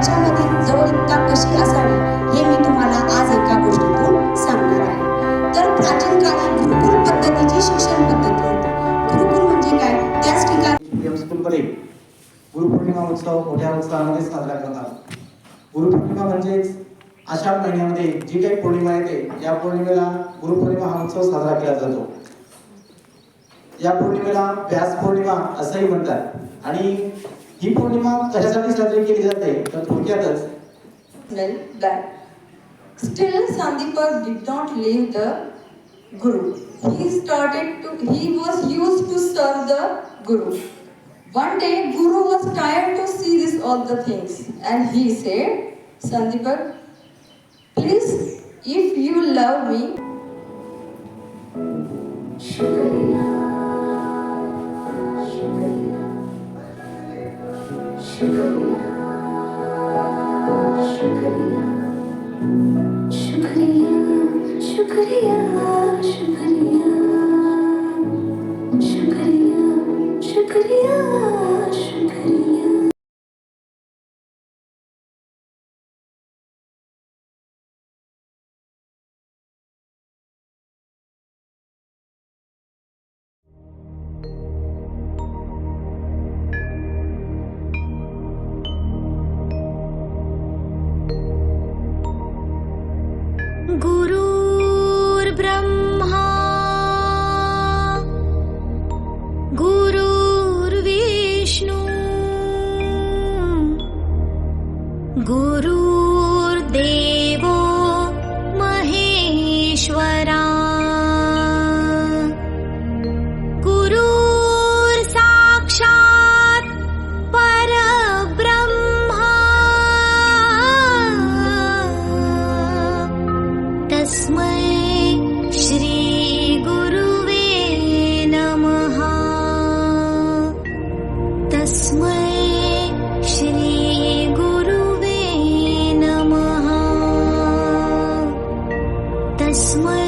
त्याच्यामध्ये जवळीकता कशी असावी हे मी तुम्हाला आज एका गोष्टीतून सांगणार आहे. तर प्राचीन काळी गुरुकुल पद्धतीची शिक्षण पद्धती होती. गुरुकुल म्हणजे काय? त्याच ठिकाणी स्कूलमध्ये गुरुपौर्णिमा उत्सव मोठ्या उत्साहामध्ये साजरा करतात. गुरुपौर्णिमा म्हणजेच आषाढ महिन्यामध्ये जी काही पौर्णिमा येते या पौर्णिमेला गुरुपौर्णिमा हा उत्सव साजरा केला जातो. या पौर्णिमेला व्यास पौर्णिमा असंही म्हणतात आणि ही पौर्णिमा कशासाठी साजरी केली जाते तर थोडक्यातच Still Sandipak did not leave the Guru. He was used to serve the Guru. One day Guru was tired to see this all the things and he said, Sandipak, please, if you love me, Shukriya, Shukriya, Shukriya, Shukriya, Shukriya, Shukriya, Shukriya, Shukriya, Shukriya, Shukriya. गुरुर्ब्रह्मा गुरुर्विष्णु गुरुर्देवो महेश्वरा गुरुर्साक्षात् परब्रह्मा तस्मै श्री गुरुवे नमः. तस्मै श्री गुरुवे नमः. तस्मै